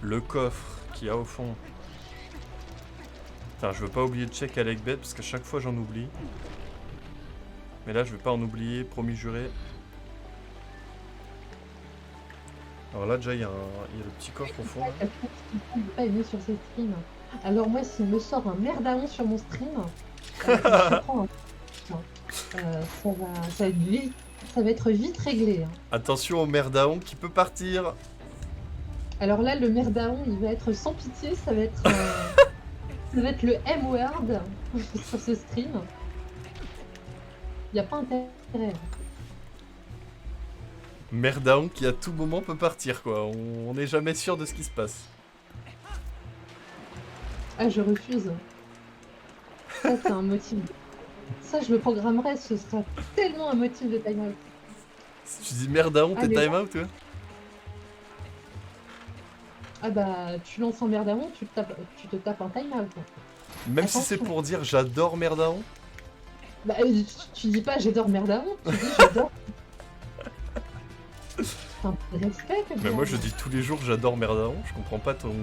le coffre qu'il y a au fond. Putain, je veux pas oublier de check à Lakebed parce qu'à chaque fois j'en oublie. Mais là je vais pas en oublier, promis juré. Alors là déjà il y a le petit coffre au fond. Je n'ai pas aimé sur ces streams. Alors moi, s'il me sort un merdaon sur mon stream, je prends ça va être vite réglé. Hein. Attention au merdaon qui peut partir. Alors là, le merdaon, il va être sans pitié, ça va être le M-word sur ce stream. Il n'y a pas intérêt. Merdaon qui à tout moment peut partir quoi, on n'est jamais sûr de ce qui se passe. Ah, je refuse. Ça, c'est un motif. Ça, je le programmerai, ce sera tellement un motif de time-out. Si tu dis merdaon, t'es time out toi? Ah bah, tu lances un merdaon, tu te tapes un time-out. Même si c'est pour dire j'adore merdaon? Bah, tu dis pas j'adore merdaon, tu dis j'adore. Enfin, respect. Mais moi je dis tous les jours j'adore merdaon, je comprends pas ton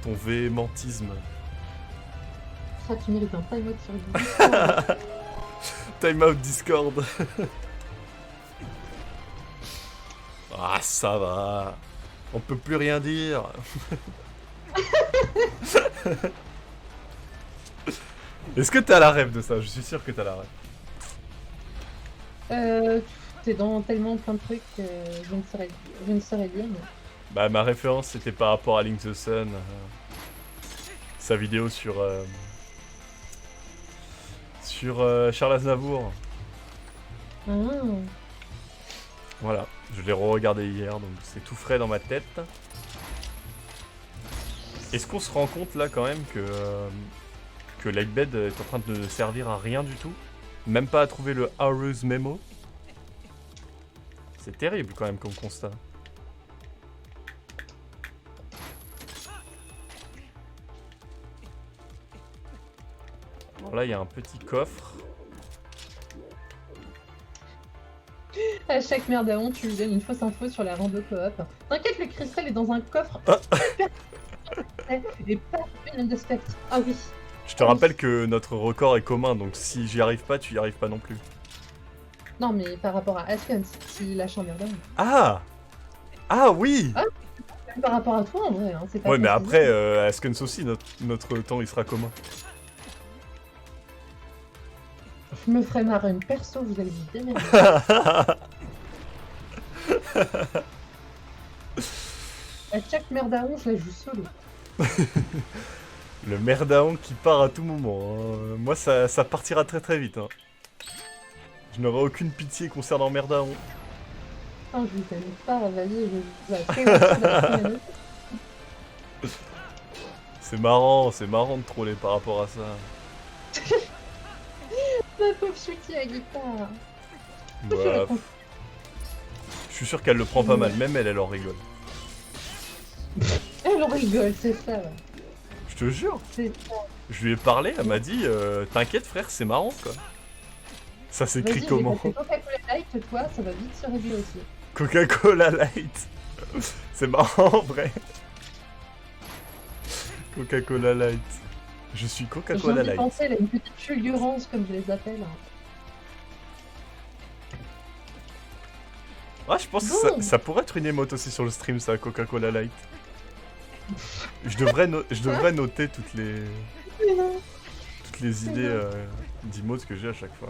véhémentisme. Ça, tu mérites un time-out sur Discord. Time-out Discord. Ah ça va. On peut plus rien dire. Est-ce que t'as la rêve de ça? Je suis sûr que t'as la rêve. T'es dans tellement plein de trucs que je ne saurais dire. Mais... Bah ma référence c'était par rapport à Link the Sun. Sa vidéo sur Charles Aznavour. Ah. Voilà, je l'ai re-regardé hier, donc c'est tout frais dans ma tête. Est-ce qu'on se rend compte là quand même que Lakebed est en train de ne servir à rien du tout? Même pas à trouver le Horus Memo? C'est terrible quand même comme constat. Alors là il y a un petit coffre. À chaque merdaon, tu lui donnes une fausse info sur la rando coop. T'inquiète, le cristal est dans un coffre super et pas une de spectre. Ah oui. Je te rappelle que notre record est commun, donc si j'y arrive pas, tu y arrives pas non plus. Non, mais par rapport à Askens, s'il lâche un merdaon. Ah! Ah oui! Ah, par rapport à toi en vrai, hein, c'est pas. Ouais, mais après, Askens aussi, notre temps il sera commun. Je me ferai marrer une perso, vous allez vous démerder. À chaque merdaon, je la joue solo. Le merdaon qui part à tout moment. Hein. Moi, ça partira très très vite. Hein. Je n'aurai aucune pitié concernant merdaon. Non, je vous aime pas, vas-y, je vais C'est marrant de troller par rapport à ça. Ma pauvre Chucky à guitare. Bah, je suis sûr qu'elle le prend pas mal, même elle en rigole. Elle en rigole, c'est ça. Ouais. Je te jure. C'est ça. Je lui ai parlé, elle m'a dit t'inquiète frère, c'est marrant quoi. Ça s'écrit comment? Coca-Cola Light, toi, ça va vite se réduire aussi. Coca-Cola Light. C'est marrant en vrai. Coca-Cola Light. Je suis Coca-Cola Light. Penser, elle a une petite fulgurance comme je les appelle. Ah, je pense que ça pourrait être une émote aussi sur le stream, ça, Coca-Cola Light. Je devrais noter toutes les idées d'emotes que j'ai à chaque fois.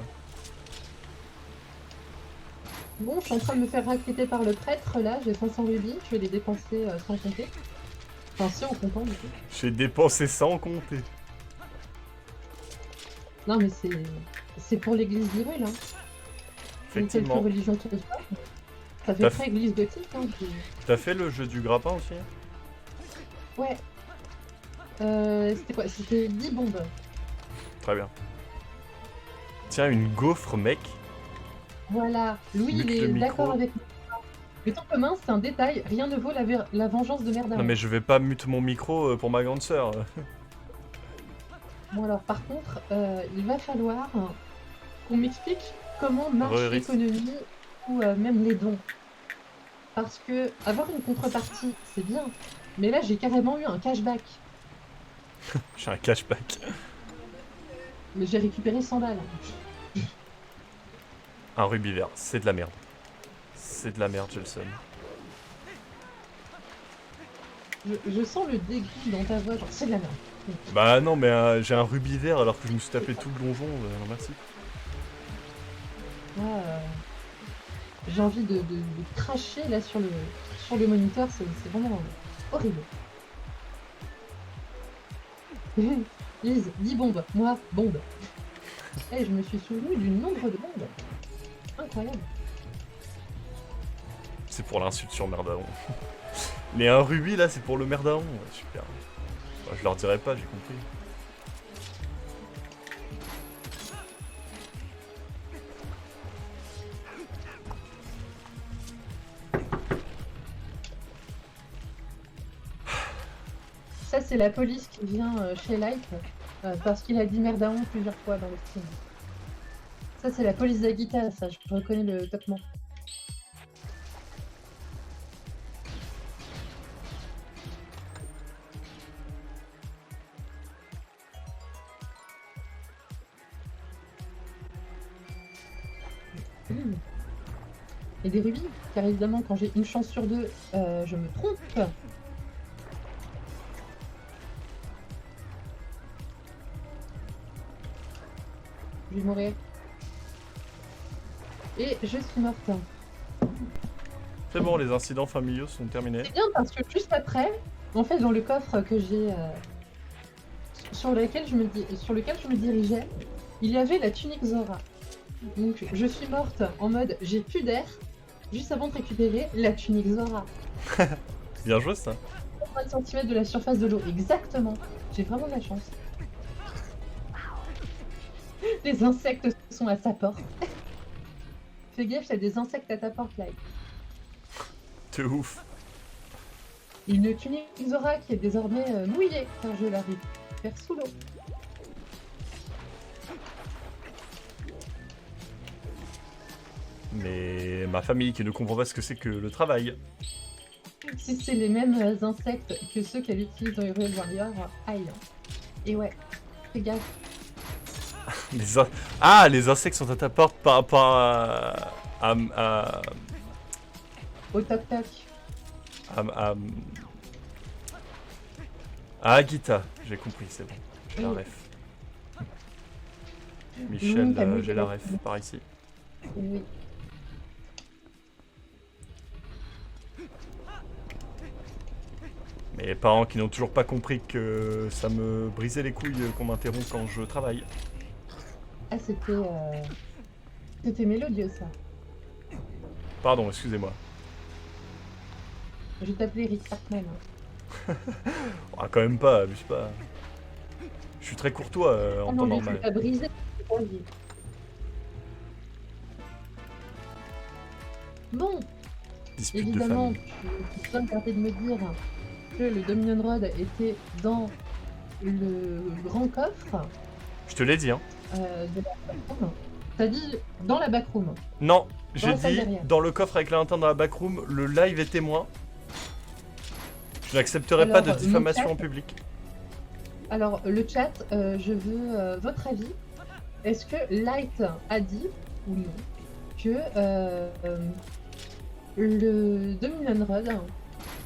Bon, je suis en train de me faire raqueter par le prêtre, là, j'ai 500 rubis, je vais les dépenser sans compter. Enfin, si, en comptant, du coup. J'ai dépensé sans compter. Non, mais c'est pour l'église d'Hyrule, hein. Effectivement. Une religion tout ça. Ça fait très église gothique, hein. T'as fait le jeu du grappin aussi? Ouais. C'était quoi? C'était 10 bombes. Très bien. Tiens, une gaufre, mec. Voilà. Louis, il est d'accord avec moi. Le temps commun, c'est un détail. Rien ne vaut la vengeance de Merdaon. Non, mais je vais pas mute mon micro pour ma grande sœur. Bon, alors, par contre, il va falloir qu'on m'explique comment marche l'économie ou même les dons. Parce que avoir une contrepartie, c'est bien. Mais là, j'ai carrément eu un cashback. J'ai un cashback. Mais j'ai récupéré 100 balles. Un rubis vert, c'est de la merde. C'est de la merde, j'ai le seum. Je sens le dégoût dans ta voix, genre c'est de la merde. Bah non, mais j'ai un rubis vert alors que je me suis tapé tout le donjon, non merci. Là, j'ai envie de cracher là sur le moniteur, c'est vraiment horrible. Lise, 10 bombes, moi, bombe. Et je me suis souvenu du nombre de bombes. Incroyable. C'est pour l'insulte sur Merdaon. Mais un rubis là, c'est pour le Merdaon, ouais, super. Bah, je leur dirai pas, j'ai compris. Ça, c'est la police qui vient chez Light parce qu'il a dit Merdaon plusieurs fois dans le stream. Ça, c'est la police d'Agita, ça, je reconnais le toquement. Et des rubis, car évidemment, quand j'ai une chance sur deux, je me trompe. Je vais mourir. Et je suis morte. C'est bon, les incidents familiaux sont terminés. C'est bien parce que juste après, en fait, dans le coffre que j'ai sur lequel je me dirigeais, il y avait la tunique Zora. Donc je suis morte en mode j'ai plus d'air, juste avant de récupérer la tunique Zora. Bien joué ça. 30 cm de la surface de l'eau, exactement. J'ai vraiment de la chance. Les insectes sont à sa porte. Fais gaffe, il y a des insectes à ta porte là. T'es ouf. Une tunique Zora qui est désormais mouillée car je la récupère sous l'eau. Mais ma famille qui ne comprend pas ce que c'est que le travail. Si c'est les mêmes insectes que ceux qu'elle utilise dans Hyrule Warrior, aïe. Et ouais, fais gaffe. Ah, les insectes sont à ta porte par rapport à Au toc toc. à Agita, j'ai compris, c'est bon. J'ai la ref. Michel, j'ai la ref, par ici. Oui. Mes parents qui n'ont toujours pas compris que ça me brisait les couilles qu'on m'interrompt quand je travaille. Ah, c'était mélodieux ça. Pardon, excusez-moi. Je t'appelais Rick Hartman. Ah, quand même pas, abuse pas. Je suis très courtois en temps mais normal. tu t'as brisé. Bon, Dispute de évidemment, famille. tu dois me permettre de me dire que le Dominion Road était dans le grand coffre Je te l'ai dit, hein. de la backroom. T'as dit dans la backroom. Non, j'ai la salle dit derrière. dans le coffre avec la lanterne dans la backroom, le live est témoin. Je n'accepterai pas de Alors, diffamation mon en public. Alors, le chat, je veux votre avis. Est-ce que Light a dit, ou non, que le Dominion Road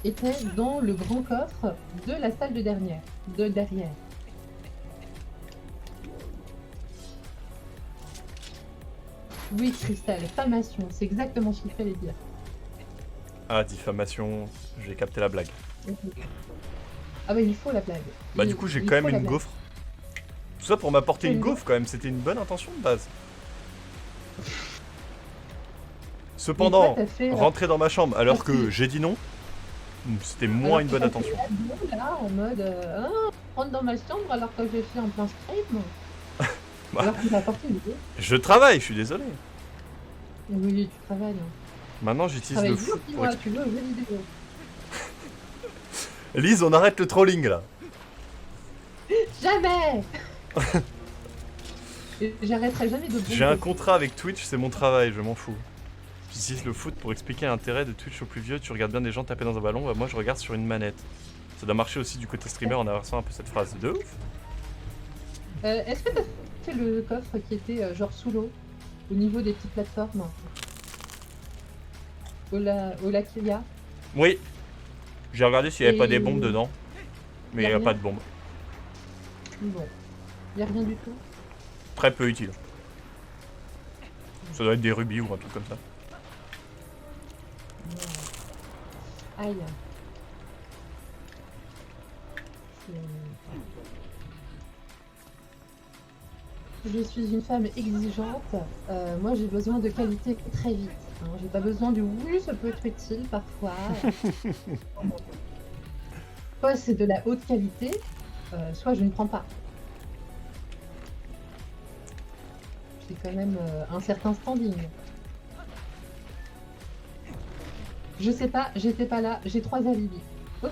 était dans le grand coffre de la salle de derrière. Oui, Christelle, diffamation, c'est exactement ce qu'il fallait dire. Ah, diffamation, j'ai capté la blague. Ah bah il faut la blague. Bah du coup j'ai quand même une gaufre. Tout ça pour m'apporter une gaufre quand même, c'était une bonne intention de base. Cependant, rentrer dans ma chambre alors que j'ai dit non, c'était moins une bonne intention. Là, en mode, rentre dans ma chambre alors que je suis en plein stream. Bah, alors qu'il a apporté une gaufre. Je travaille, je suis désolé. Oui, tu travailles. Maintenant j'utilise le foot pour tu veux aux jeux vidéo. Lise, on arrête le trolling là. Jamais. J'arrêterai jamais de. J'ai un contrat avec Twitch, c'est mon travail, je m'en fous. J'utilise le foot pour expliquer l'intérêt de Twitch aux plus vieux. Tu regardes bien des gens taper dans un ballon, bah moi je regarde sur une manette. Ça doit marcher aussi du côté streamer en inversant un peu cette phrase de ouf. Est-ce que t'as fait le coffre qui était genre sous l'eau, au niveau des petites plateformes au lac qu'il y a? Oui. J'ai regardé s'il n'y avait pas des Et- bombes dedans. Mais il n'y a rien pas de bombes. Bon, y a rien du tout. Très peu utile. Ça doit être des rubis ou un truc comme ça. Aïe. Je suis une femme exigeante. Moi, j'ai besoin de qualité très vite. Hein. J'ai pas besoin du oui, ça peut être utile parfois. Soit c'est de la haute qualité, soit je ne prends pas. J'ai quand même un certain standing. Je sais pas, j'étais pas là, j'ai 3 alibis. Ok.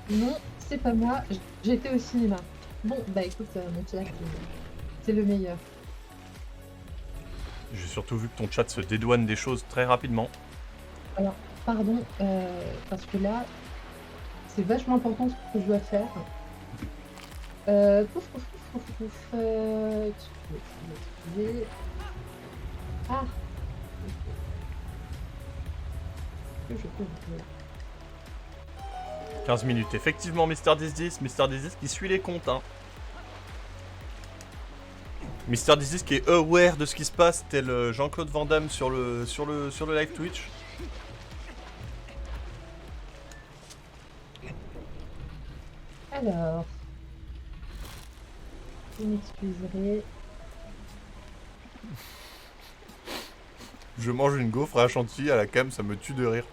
Non, c'est pas moi, j'étais au cinéma. Bon, bah écoute, mon chat, c'est le meilleur. J'ai surtout vu que ton chat se dédouane des choses très rapidement. Alors, pardon, parce que là, c'est vachement important ce que je dois faire. Pouf, pouf, pouf, pouf, pouf. Tu veux. Ah. Que je peux vous 15 minutes. Effectivement, Mister1010 qui suit les comptes. Hein. Mister1010 qui est aware de ce qui se passe, tel Jean-Claude Van Damme sur le live Twitch. Alors, vous m'excuserez. Je mange une gaufre à chantilly à la cam, ça me tue de rire.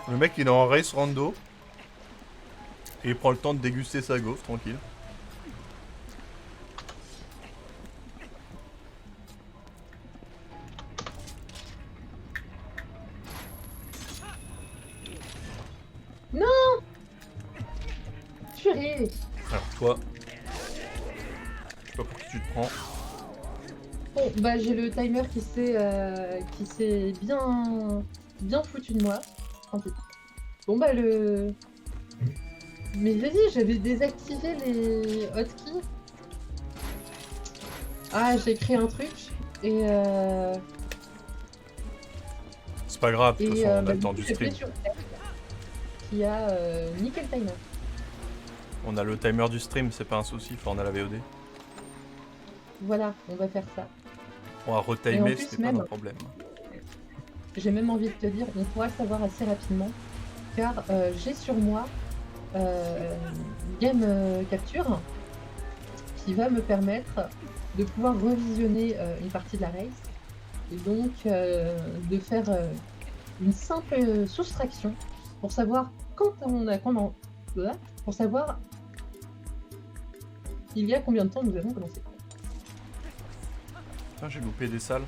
Le mec il est en race rando. Et il prend le temps de déguster sa gaufre, tranquille. Non. Purée. Alors toi, je sais pas pour qui tu te prends. Bon, bah j'ai le timer qui s'est bien foutu de moi. Tant pis. Bon bah le... Mais vas-y, j'avais désactivé les hotkeys. Ah, j'ai écrit un truc et C'est pas grave, de toute façon, on a bah, le temps coup, du j'ai stream. appuyé sur F, qui a niqué le timer. On a le timer du stream, c'est pas un souci, enfin on a la VOD. Voilà, on va faire ça. On va Et en retimer, plus, c'était pas même- un problème. J'ai même envie de te dire, on pourra le savoir assez rapidement, car j'ai sur moi Game Capture qui va me permettre de pouvoir revisionner une partie de la race et donc de faire une simple soustraction pour savoir pour savoir il y a combien de temps nous avons commencé. Putain, j'ai loupé des salles.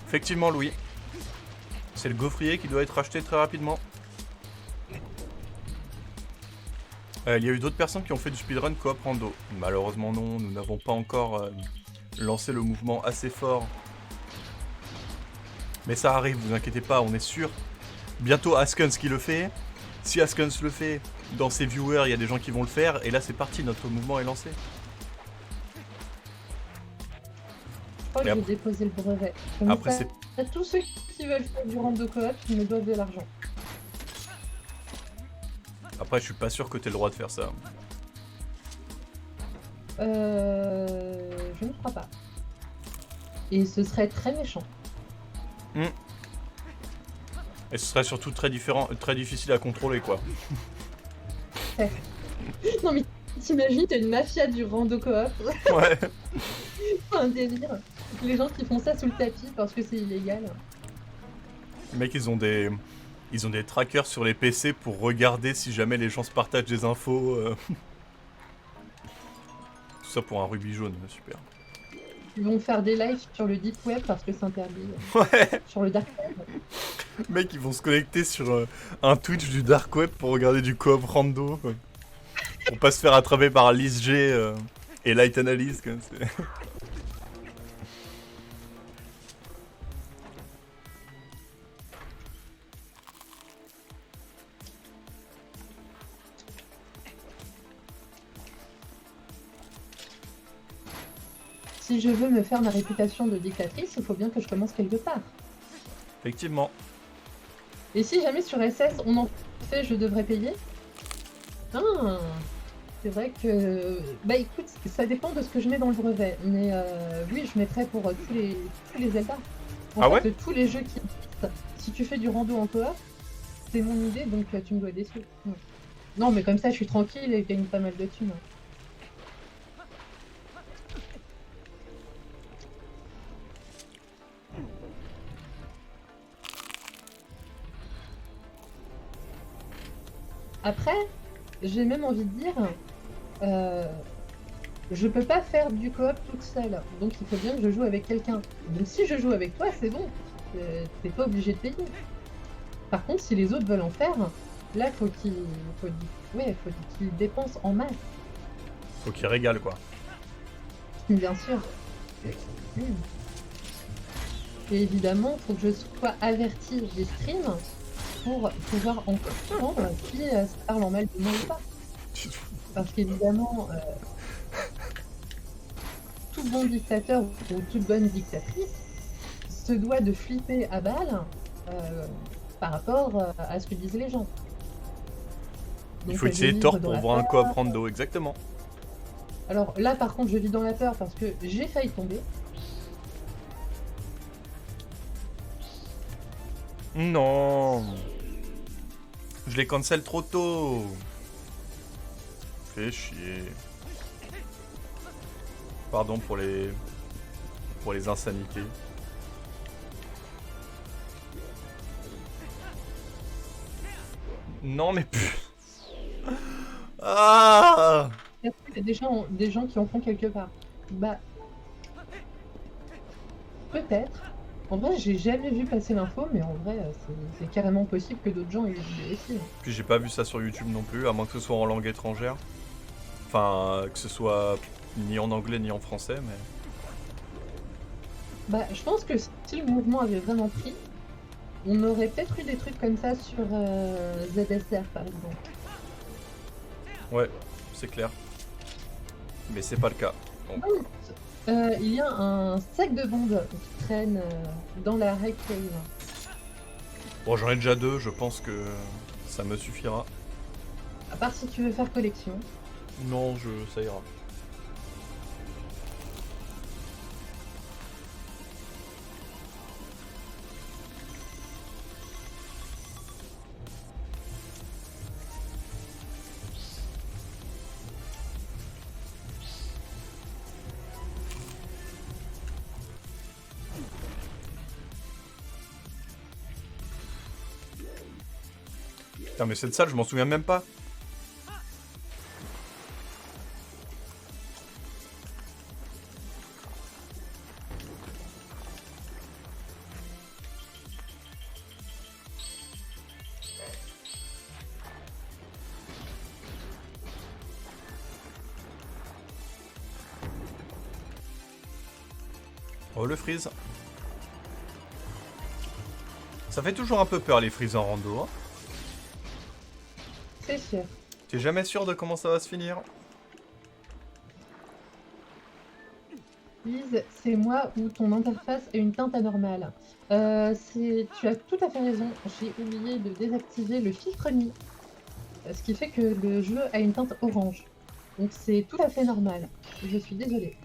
Effectivement, Louis. C'est le gaufrier qui doit être acheté très rapidement. Il y a eu d'autres personnes qui ont fait du speedrun coop rando. Malheureusement non, nous n'avons pas encore lancé le mouvement assez fort. Mais ça arrive, vous inquiétez pas, on est sûr. Bientôt Askens qui le fait. Si Askens le fait, dans ses viewers, il y a des gens qui vont le faire. Et là c'est parti, notre mouvement est lancé. Je crois que Et je vais déposer le brevet. Comme après, ça, à tous ceux qui veulent faire du rando coop, ils me doivent de l'argent. Après je suis pas sûr que t'aies le droit de faire ça. Je ne crois pas. Et ce serait très méchant. Et ce serait surtout très difficile à contrôler quoi. Non mais t'imagines, t'as une mafia du rando coop, Ouais. un délire. Les gens qui font ça sous le tapis parce que c'est illégal. Les mecs ils ont des trackers sur les PC pour regarder si jamais les gens se partagent des infos. Tout ça pour un rubis jaune, super. Ils vont faire des lives sur le deep web parce que c'est interdit. Ouais. Sur le dark web. Mec, ils vont se connecter sur un Twitch du Dark Web pour regarder du coop rando. Ouais. Pour pas se faire attraper par Liz G et Light Analyse. Comme c'est... Si je veux me faire ma réputation de dictatrice, il faut bien que je commence quelque part. Effectivement. Et si jamais sur SS on en fait, je devrais payer? Ah, c'est vrai que... Bah écoute, ça dépend de ce que je mets dans le brevet. Mais oui, je mettrais pour tous les Zelda. En Ah fait, ouais de tous les jeux qui existent, si tu fais du rando en coop, c'est mon idée, donc tu me dois des sous. Ouais. Non, mais comme ça, je suis tranquille et je gagne pas mal de thunes. Après, j'ai même envie de dire, je peux pas faire du coop toute seule, donc il faut bien que je joue avec quelqu'un. Donc si je joue avec toi, c'est bon, t'es pas obligé de payer. Par contre, si les autres veulent en faire, là, ouais, faut qu'ils dépensent en masse, Faut qu'il régale quoi. bien sûr. Mm. Et évidemment, faut que je sois avertie des streams pour pouvoir en comprendre si ça parle en mal de moi ou pas. Parce qu'évidemment, tout bon dictateur ou toute bonne dictatrice se doit de flipper à balle par rapport à ce que disent les gens. Il Donc, faut je essayer vis tort dans pour la voir un peur. coop rando, exactement. Alors là, par contre, je vis dans la peur parce que j'ai failli tomber. Non. Je les cancel trop tôt. Fais chier. Pardon pour les insanités. Non mais ah. Il y a des gens qui en font quelque part. Bah, peut-être. En vrai, j'ai jamais vu passer l'info, mais en vrai, c'est carrément possible que d'autres gens aient vu aussi. Puis j'ai pas vu ça sur YouTube non plus, à moins que ce soit en langue étrangère. Enfin, que ce soit ni en anglais ni en français, mais... Bah, je pense que si le mouvement avait vraiment pris, on aurait peut-être eu des trucs comme ça sur ZSR, par exemple. Ouais, c'est clair. Mais c'est pas le cas. Donc... il y a un sac de bombes qui traîne dans la High Cave. Bon, j'en ai déjà 2, je pense que ça me suffira. À part si tu veux faire collection. Non, ça ira. Putain, mais cette salle, je m'en souviens même pas. Oh, le freeze. Ça fait toujours un peu peur les freezes en rando, hein. C'est sûr. T'es jamais sûr de comment ça va se finir? Lise, c'est moi ou ton interface a une teinte anormale. Tu as tout à fait raison. J'ai oublié de désactiver le filtre nuit. Ce qui fait que le jeu a une teinte orange. Donc c'est tout à fait normal. Je suis désolée.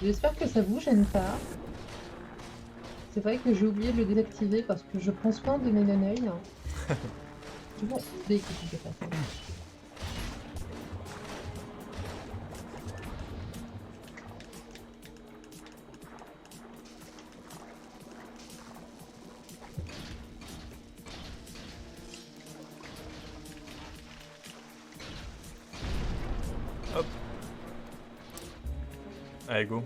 J'espère que ça vous gêne pas. C'est vrai que j'ai oublié de le désactiver parce que je prends soin de mes naneuils. Tu vois, dès que tu fais pas ça. Hop. Allez, go.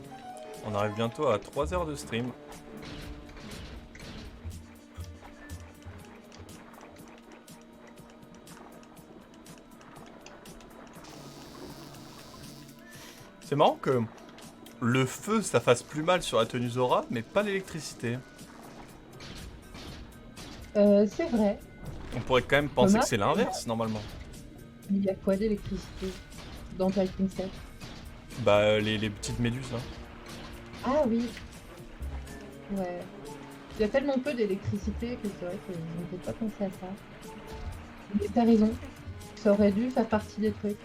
On arrive bientôt à 3 heures de stream. C'est marrant que le feu, ça fasse plus mal sur la tenue Zora, mais pas l'électricité. C'est vrai. On pourrait quand même penser Thomas, que c'est l'inverse, normalement. il y a quoi d'électricité dans Twilight Princess? Bah, les petites méduses, là. Ah oui. Ouais. Il y a tellement peu d'électricité que c'est vrai qu'ils n'ont peut-être pas pensé à ça. Mais t'as raison. Ça aurait dû faire partie des trucs.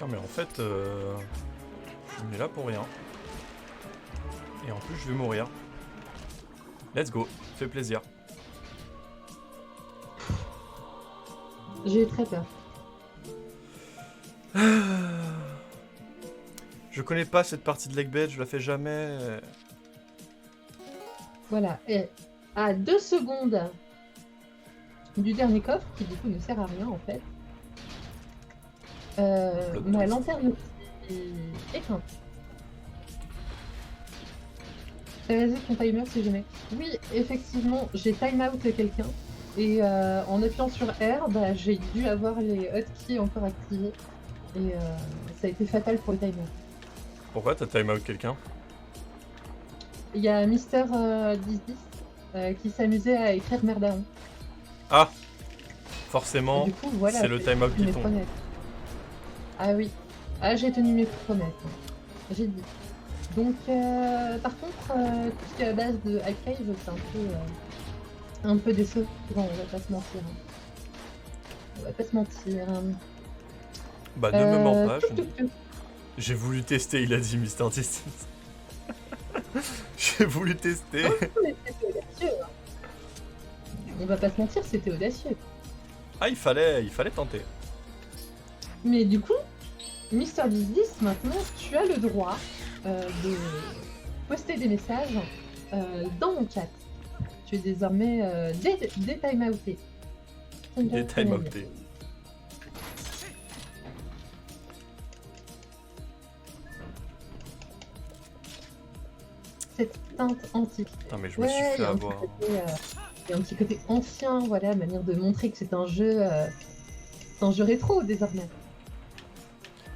Non, mais en fait, je me mets là pour rien. Et en plus, je vais mourir. Let's go, fait plaisir. J'ai eu très peur. Je connais pas cette partie de Lake je la fais jamais. Voilà. Et à 2 secondes du dernier coffre, qui du coup ne sert à rien en fait, ma lanterne est éteinte. Vas-y, ton timer si jamais. Oui, effectivement, j'ai time out quelqu'un. Et en appuyant sur R, bah, j'ai dû avoir les hotkeys encore activés. Et ça a été fatal pour le timer. Pourquoi t'as time out quelqu'un? Il y a Mister 1010 qui s'amusait à écrire Merdaron. Ah, forcément, Du coup, voilà, c'est le time out qui mes tombe. promesses. Ah oui. Ah, j'ai tenu mes promesses. J'ai dit. Donc, par contre, tout ce qui est à base de Archive, c'est un peu décevant, on va pas se mentir. On va pas se mentir. Bah, ne me mens pas, Tout. j'ai voulu tester, il a dit Mister Distance. J'ai voulu tester. Ah, mais c'était audacieux. Hein. On va pas se mentir, c'était audacieux. Ah, il fallait tenter. Mais du coup, Mister 1010, maintenant, tu as le droit de poster des messages dans mon chat. Tu es désormais détime-outé. Détime-outé. Cette teinte antique. Non mais je me suis fait avoir. Il y a un petit côté ancien, voilà, manière de montrer que c'est un jeu rétro désormais.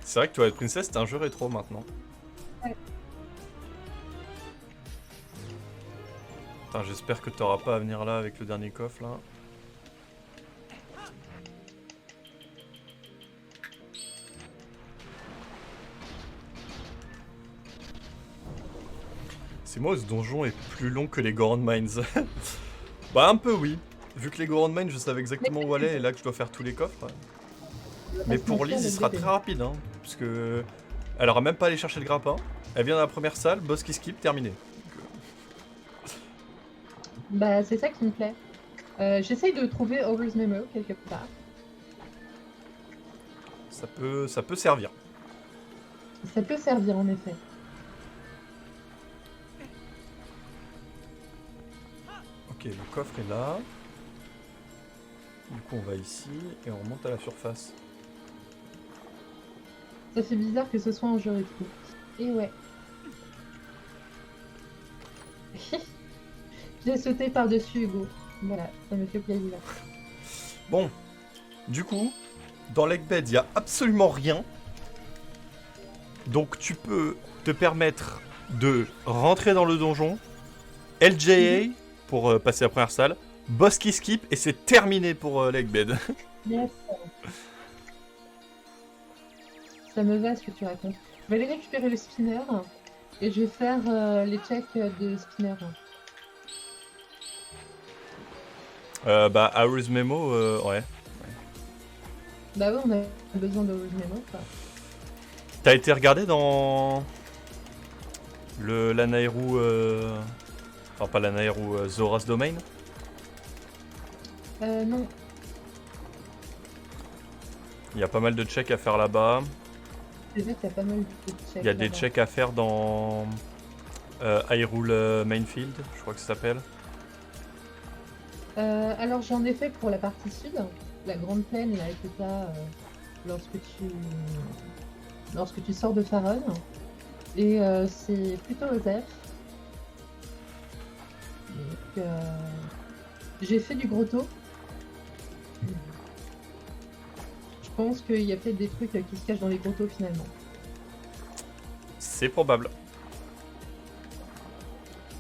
C'est vrai que Twilight Princess c'est un jeu rétro maintenant. Ouais. Enfin, j'espère que t'auras pas à venir là avec le dernier coffre là. C'est moi, ce donjon est plus long que les Goron Mines. Bah un peu oui. Vu que les Goron Mines je savais exactement où aller et là que je dois faire tous les coffres. Mais pour Liz il sera très rapide hein. Parce que elle aura même pas à aller chercher le grappin. Elle vient dans la première salle, boss qui skip, terminé. Bah c'est ça qui me plaît. J'essaye de trouver Over's Memo quelque part. Ça peut servir. Ça peut servir en effet. Ok, le coffre est là. Du coup, on va ici et on remonte à la surface. Ça fait bizarre que ce soit un jeu rétro. Et ouais. J'ai sauté par-dessus Hugo. Voilà, ça me fait plaisir. Bon, du coup, dans Lakebed, il n'y a absolument rien. Donc tu peux te permettre de rentrer dans le donjon, LJA pour passer la première salle, boss qui skip et c'est terminé pour Lakebed. Yes. Ça me va ce que tu racontes. Je vais aller récupérer le spinner et je vais faire les checks de spinner. Bah, Hours Memo, ouais. Bah ouais, on a besoin de Memo quoi. T'as été regardé dans l'Anaeru, enfin pas l'Anaeru, Zora's Domain? Non. Il y a pas mal de checks à faire là-bas. C'est vrai qu'il y a pas mal de checks. Il y a des checks à faire dans Hyrule Mainfield, je crois que ça s'appelle. Alors j'en ai fait pour la partie sud, la grande plaine là que t'as lorsque tu sors de Faron. Et c'est plutôt Osef. Donc j'ai fait du grotto. Je pense qu'il y a peut-être des trucs qui se cachent dans les grottos finalement. C'est probable.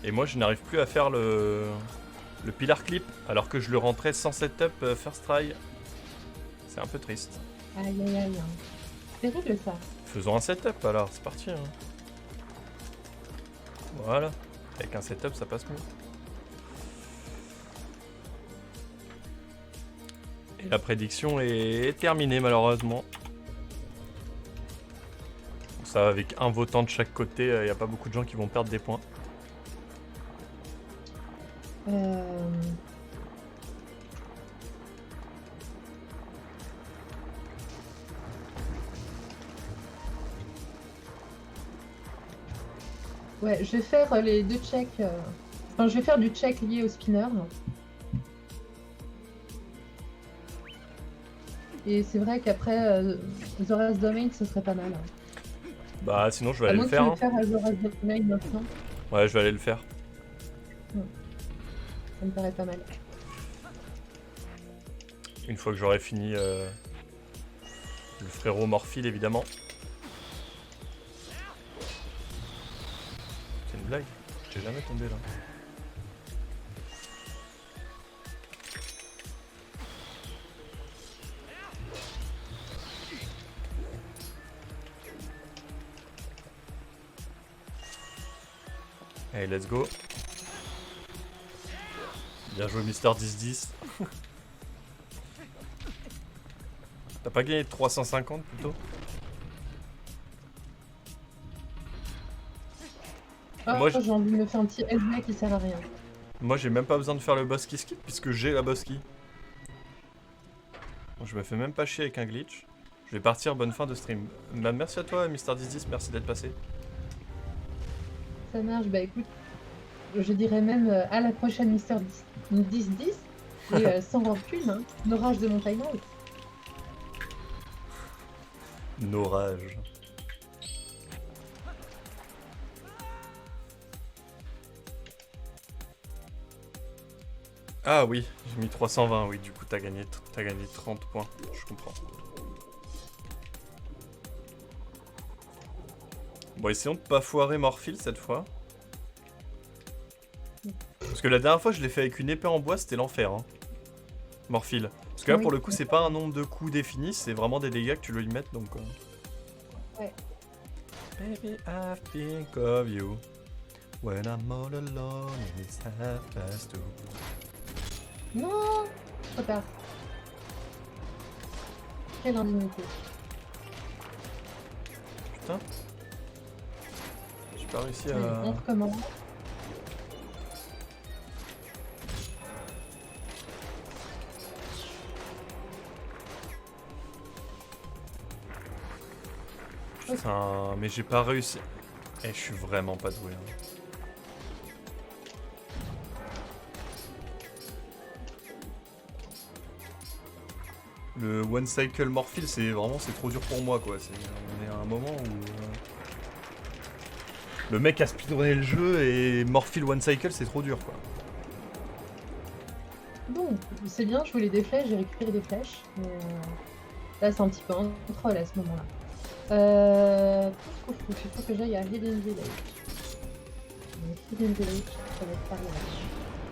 Et moi je n'arrive plus à faire le pilar clip alors que je le rentrais sans setup first try. C'est un peu triste. Aïe aïe aïe. C'est terrible ça. Faisons un setup alors, c'est parti. Hein. Voilà. Avec un setup ça passe mieux. Et la prédiction est terminée malheureusement. Ça avec un votant de chaque côté, il n'y a pas beaucoup de gens qui vont perdre des points. Ouais, je vais faire les deux checks. Enfin, je vais faire du check lié au spinner. Et c'est vrai qu'après, Zora's Domain, ce serait pas mal. Bah sinon je vais À aller moins le que faire. tu Hein. veux faire Zora's Domain maintenant, Ouais, je vais aller le faire. ça me paraît pas mal. Une fois que j'aurai fini le frérot Morphile évidemment. C'est une blague. J'ai jamais tombé là. Allez, let's go. Bien joué, Mister 10-10. T'as pas gagné 350 plutôt? Ah, Moi, j'ai envie de me faire un petit SB qui sert à rien. Moi, j'ai même pas besoin de faire le boss qui skip puisque j'ai la boss key. Bon, je me fais même pas chier avec un glitch. Je vais partir, bonne fin de stream. Bah, merci à toi, Mister 10-10, merci d'être passé. Ça marche, bah écoute, je dirais même à la prochaine Mister 10-10 et sans rancune, hein, l'orage de montagne haute. Norage. Ah oui, j'ai mis 320, oui, du coup t'as gagné 30 points, je comprends. Bon, essayons de pas foirer Morphile cette fois. Parce que la dernière fois je l'ai fait avec une épée en bois, c'était l'enfer, hein. Morphile. Parce que là Oui. pour le coup c'est pas un nombre de coups défini, c'est vraiment des dégâts que tu dois y mettre donc... Ouais. Baby, I think of you when I'm all alone and it's half past 2. Non, trop tard. Quelle indignité. Putain. J'ai pas réussi Allez, on à... recommence. Putain, mais j'ai pas réussi. Eh, je suis vraiment pas doué. Hein. Le one cycle Morphile, c'est vraiment c'est trop dur pour moi quoi. On est à un moment où le mec a speedrunné le jeu et Morphile one cycle c'est trop dur quoi. Bon, c'est bien, je voulais des flèches, j'ai récupéré des flèches. Mais là, c'est un petit peu un troll à ce moment-là. Il faut que j'aille à Hidden Village. Donc, Hidden Village, ça va être par là.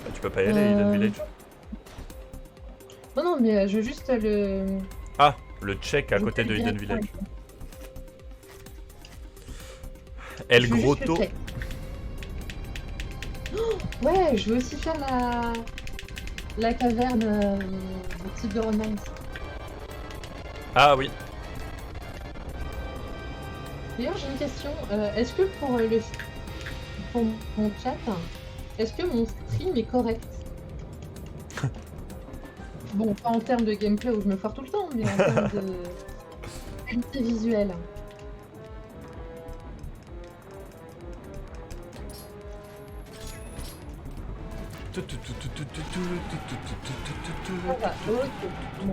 Bah, tu peux pas y aller, Hidden Village. Non, non, mais je veux juste le... Ah, le check à je côté fais de Hidden directement. Village. El Je veux juste Grotto. le check. Oh, ouais, je veux aussi faire la caverne de type de Mines. Ah oui. D'ailleurs, j'ai une question. Est-ce que pour mon chat, est-ce que mon stream est correct? Bon, pas en termes de gameplay où je me foire tout le temps, mais en termes de qualité visuelle. Ça va, ok. Bon.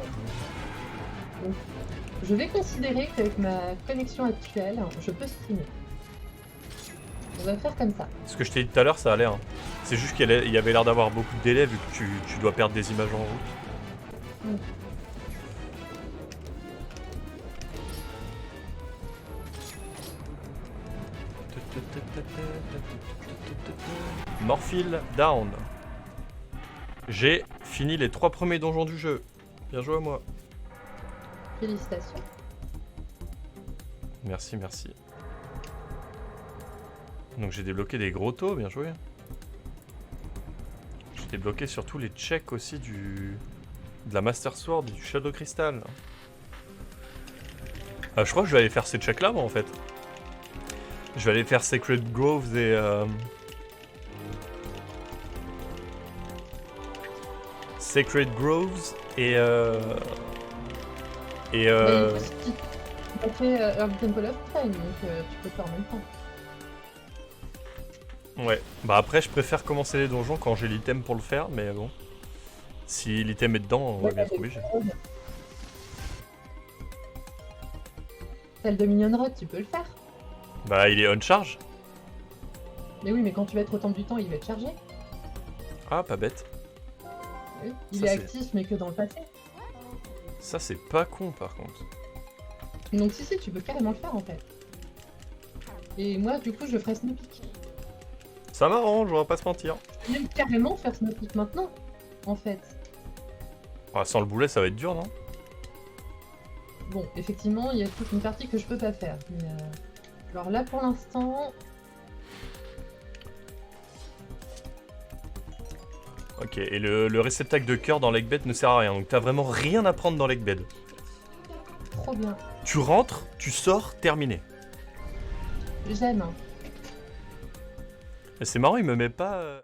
Donc, je vais considérer qu'avec ma connexion actuelle, je peux streamer. On va faire comme ça. Ce que je t'ai dit tout à l'heure, ça a l'air. Hein. C'est juste qu'il y avait l'air d'avoir beaucoup de délais vu que tu dois perdre des images en route. Morphile down. J'ai fini les 3 premiers donjons du jeu. Bien joué à moi. Félicitations. Merci, merci. Donc j'ai débloqué des gros taux, bien joué. J'ai débloqué surtout les checks aussi de la Master Sword et du Shadow Crystal. Je crois que je vais aller faire ces checks là moi en fait. Je vais aller faire Sacred Groves et Sacred Groves et Bah, il faut aussi- tu as fait Early Temple of Time, donc tu peux faire en même temps. ouais. Bah après je préfère commencer les donjons quand j'ai l'item pour le faire, mais bon. Si l'item est dedans, on va bien être obligé. Celle de Minion Road, tu peux le faire. Bah il est on charge. Mais oui, mais quand tu vas être au temple du temps, il va être chargé. Ah pas bête. Oui. Il Ça, est c'est- actif, mais que dans le passé. Ça c'est pas con par contre. Donc si, tu peux carrément le faire en fait. Et moi, du coup, je ferai Snowpeak. Ça m'arrange, on va pas se mentir. Je peux même carrément faire Snowpeak maintenant, en fait. Ah, sans le boulet ça va être dur non? Bon, effectivement, il y a toute une partie que je peux pas faire. Mais, alors là, pour l'instant, Ok, et le réceptacle de cœur dans l'Eggbed ne sert à rien, donc t'as vraiment rien à prendre dans l'Eggbed. trop bien. Tu rentres, tu sors, terminé. J'aime. Et c'est marrant, il me met pas...